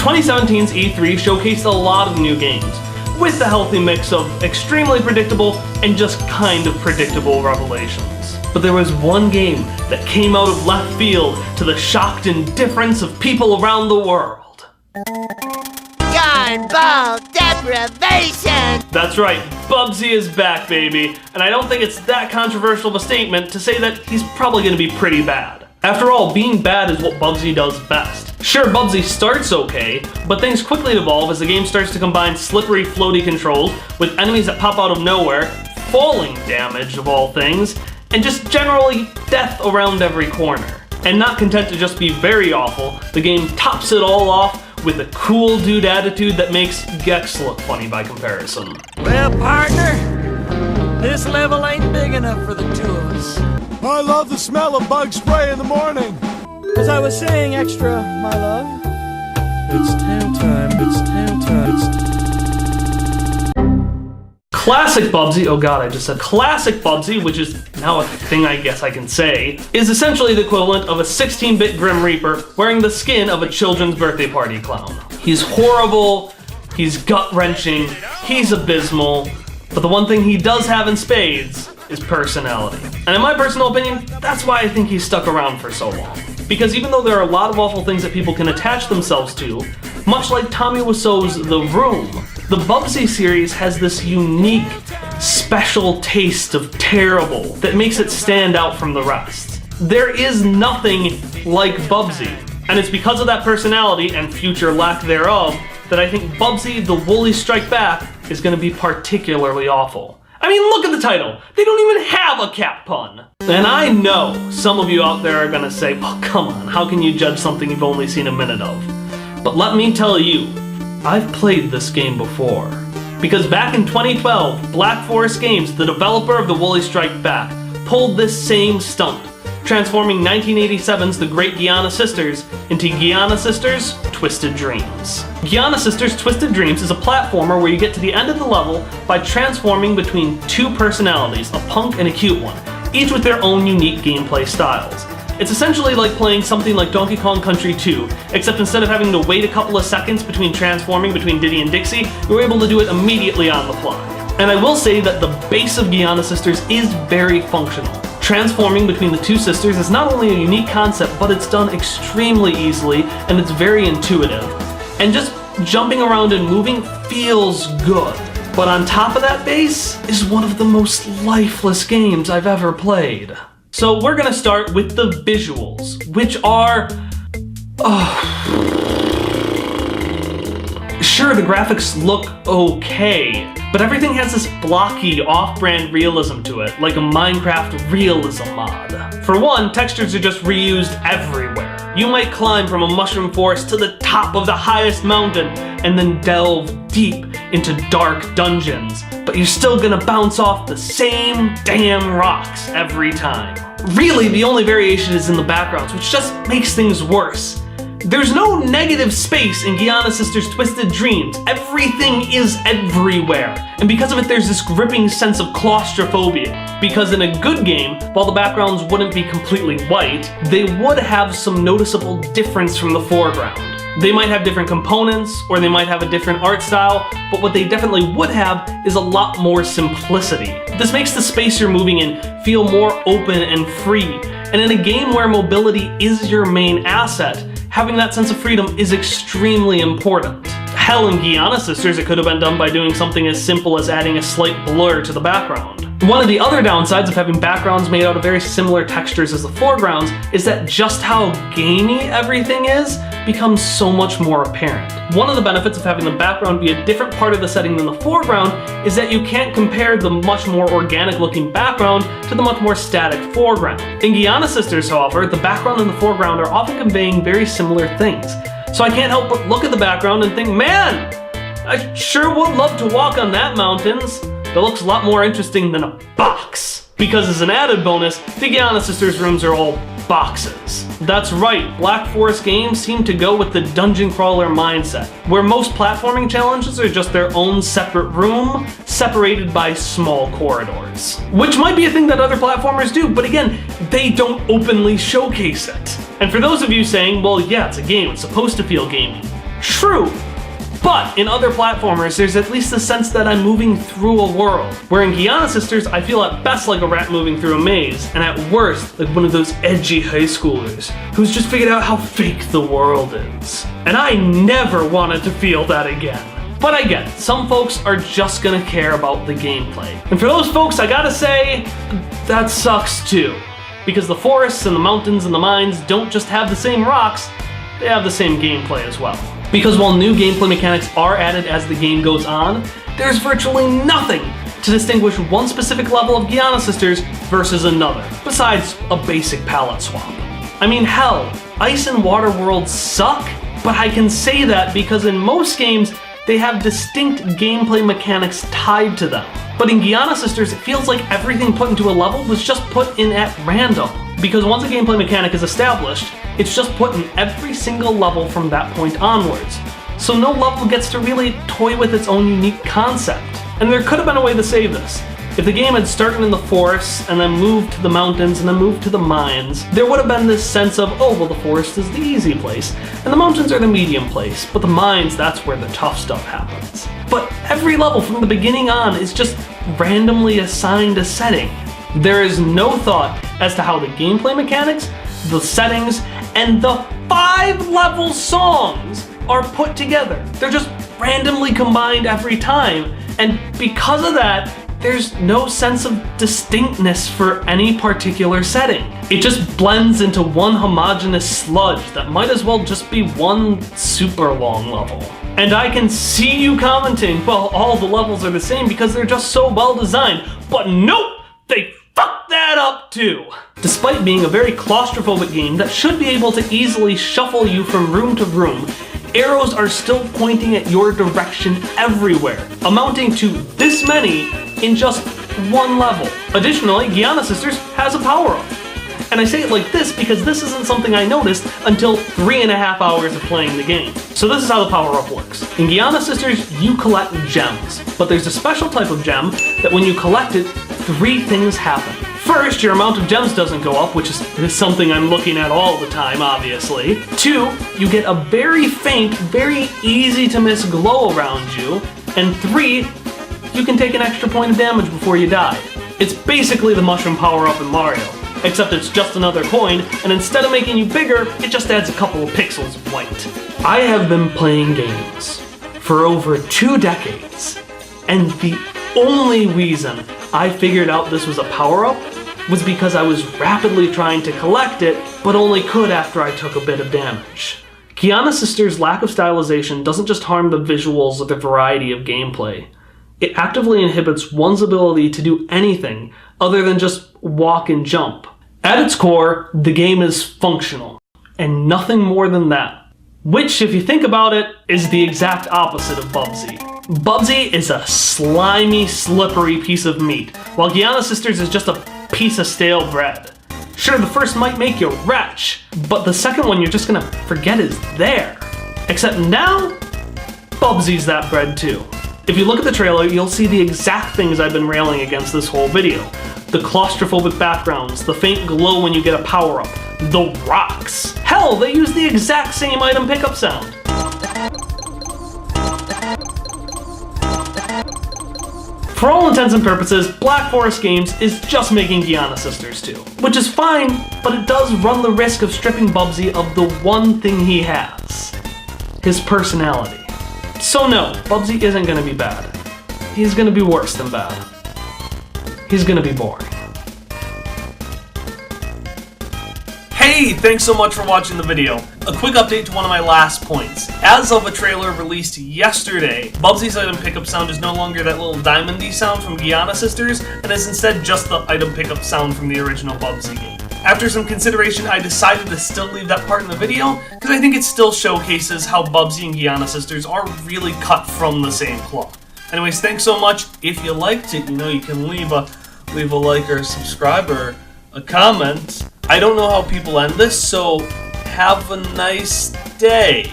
2017's E3 showcased a lot of new games, with a healthy mix of extremely predictable and just kind of predictable revelations. But there was one game that came out of left field to the shocked indifference of people around the world. Ball deprivation! That's right, Bugsy is back, baby, and I don't think it's that controversial of a statement to say that he's probably going to be pretty bad. After all, being bad is what Bugsy does best. Sure, Bugsy starts okay, but things quickly evolve as the game starts to combine slippery, floaty controls with enemies that pop out of nowhere, falling damage of all things, and just generally death around every corner. And not content to just be very awful, the game tops it all off with a cool dude attitude that makes Gex look funny by comparison. Well, partner, this level ain't big enough for the two of us. I love the smell of bug spray in the morning. As I was saying, Extra, my love, it's tail time, it's tail time, it's Classic Bugsy, oh god, I just said classic Bugsy, which is now a thing I guess I can say, is essentially the equivalent of a 16-bit Grim Reaper wearing the skin of a children's birthday party clown. He's horrible, he's gut-wrenching, he's abysmal, but the one thing he does have in spades is personality. And in my personal opinion, that's why I think he's stuck around for so long. Because even though there are a lot of awful things that people can attach themselves to, much like Tommy Wiseau's The Room, the Bugsy series has this unique, special taste of terrible that makes it stand out from the rest. There is nothing like Bugsy, and it's because of that personality and future lack thereof that I think Bugsy the Woolly Strike Back is going to be particularly awful. I mean, look at the title. They don't even have a cat pun. And I know some of you out there are gonna say, oh, come on, how can you judge something you've only seen a minute of? But let me tell you, I've played this game before. Because back in 2012, Black Forest Games, the developer of The Woolly Strike Back, pulled this same stunt, transforming 1987's The Great Giana Sisters into Giana Sisters Twisted Dreams. Giana Sisters Twisted Dreams is a platformer where you get to the end of the level by transforming between two personalities, a punk and a cute one, each with their own unique gameplay styles. It's essentially like playing something like Donkey Kong Country 2, except instead of having to wait a couple of seconds between transforming between Diddy and Dixie, you're able to do it immediately on the fly. And I will say that the base of Giana Sisters is very functional. Transforming between the two sisters is not only a unique concept, but it's done extremely easily, and it's very intuitive. And just jumping around and moving feels good. But on top of that base is one of the most lifeless games I've ever played. So we're gonna start with the visuals, which are... Sure, the graphics look okay, but everything has this blocky, off-brand realism to it, like a Minecraft realism mod. For one, textures are just reused everywhere. You might climb from a mushroom forest to the top of the highest mountain and then delve deep into dark dungeons, but you're still gonna bounce off the same damn rocks every time. Really, the only variation is in the backgrounds, which just makes things worse. There's no negative space in Giana Sisters Twisted Dreams. Everything is everywhere. And because of it, there's this gripping sense of claustrophobia. Because in a good game, while the backgrounds wouldn't be completely white, they would have some noticeable difference from the foreground. They might have different components, or they might have a different art style, but what they definitely would have is a lot more simplicity. This makes the space you're moving in feel more open and free. And in a game where mobility is your main asset, having that sense of freedom is extremely important. Hell, in Giana Sisters, it could have been done by doing something as simple as adding a slight blur to the background. One of the other downsides of having backgrounds made out of very similar textures as the foregrounds is that just how gamey everything is becomes so much more apparent. One of the benefits of having the background be a different part of the setting than the foreground is that you can't compare the much more organic looking background to the much more static foreground. In Giana Sisters, however, the background and the foreground are often conveying very similar things. So I can't help but look at the background and think, man, I sure would love to walk on that mountains. That looks a lot more interesting than a box. Because as an added bonus, the Giana Sisters rooms are all boxes. That's right, Black Forest Games seem to go with the dungeon crawler mindset, where most platforming challenges are just their own separate room, separated by small corridors. Which might be a thing that other platformers do, but again, they don't openly showcase it. And for those of you saying, well, yeah, it's a game, it's supposed to feel gamey. True. But in other platformers, there's at least a sense that I'm moving through a world. Where in Giana Sisters, I feel at best like a rat moving through a maze, and at worst, like one of those edgy high schoolers who's just figured out how fake the world is. And I never wanted to feel that again. But I get it, some folks are just gonna care about the gameplay. And for those folks, I gotta say, that sucks too. Because the forests and the mountains and the mines don't just have the same rocks, they have the same gameplay as well. Because while new gameplay mechanics are added as the game goes on, there's virtually nothing to distinguish one specific level of Giana Sisters versus another, besides a basic palette swap. I mean, hell, Ice and Water worlds suck, but I can say that because in most games, they have distinct gameplay mechanics tied to them. But in Giana Sisters, it feels like everything put into a level was just put in at random. Because once a gameplay mechanic is established, it's just put in every single level from that point onwards. So no level gets to really toy with its own unique concept. And there could have been a way to save this. If the game had started in the forests and then moved to the mountains and then moved to the mines, there would have been this sense of, oh, well, the forest is the easy place, and the mountains are the medium place, but the mines, that's where the tough stuff happens. But every level from the beginning on is just randomly assigned a setting. There is no thought as to how the gameplay mechanics, the settings, and the 5-level songs are put together. They're just randomly combined every time, and because of that, there's no sense of distinctness for any particular setting. It just blends into one homogeneous sludge that might as well just be one super long level. And I can see you commenting, well, all the levels are the same because they're just so well designed, but nope, they fucked that up too. Despite being a very claustrophobic game that should be able to easily shuffle you from room to room, arrows are still pointing at your direction everywhere, amounting to this many in just one level. Additionally, Giana Sisters has a power-up. And I say it like this because this isn't something I noticed until 3.5 hours of playing the game. So this is how the power-up works. In Giana Sisters, you collect gems, but there's a special type of gem that when you collect it, 3 things happen. First, your amount of gems doesn't go up, which is something I'm looking at all the time, obviously. 2, you get a very faint, very easy to miss glow around you. And 3, you can take an extra point of damage before you die. It's basically the mushroom power-up in Mario, except it's just another coin, and instead of making you bigger, it just adds a couple of pixels of white. I have been playing games for over 2 decades, and the only reason I figured out this was a power-up was because I was rapidly trying to collect it, but only could after I took a bit of damage. Giana Sisters' lack of stylization doesn't just harm the visuals or the variety of gameplay. It actively inhibits one's ability to do anything other than just walk and jump. At its core, the game is functional, and nothing more than that. Which, if you think about it, is the exact opposite of Bugsy. Bugsy is a slimy, slippery piece of meat, while Giana Sisters is just a piece of stale bread. Sure, the first might make you retch, but the second one you're just gonna forget is there. Except now, Bugsy's that bread too. If you look at the trailer, you'll see the exact things I've been railing against this whole video. The claustrophobic backgrounds, the faint glow when you get a power-up, the rocks. Hell, they use the exact same item pickup sound. For all intents and purposes, Black Forest Games is just making Giana Sisters 2. Which is fine, but it does run the risk of stripping Bugsy of the one thing he has. His personality. So no, Bugsy isn't gonna be bad. He's gonna be worse than bad. He's gonna be boring. Hey, thanks so much for watching the video. A quick update to one of my last points. As of a trailer released yesterday, Bugsy's item pickup sound is no longer that little diamondy sound from Giana Sisters, and is instead just the item pickup sound from the original Bugsy game. After some consideration, I decided to still leave that part in the video, because I think it still showcases how Bugsy and Giana Sisters are really cut from the same cloth. Anyways, thanks so much. If you liked it, you can leave a like or a subscribe or a comment. I don't know how people end this, so have a nice day.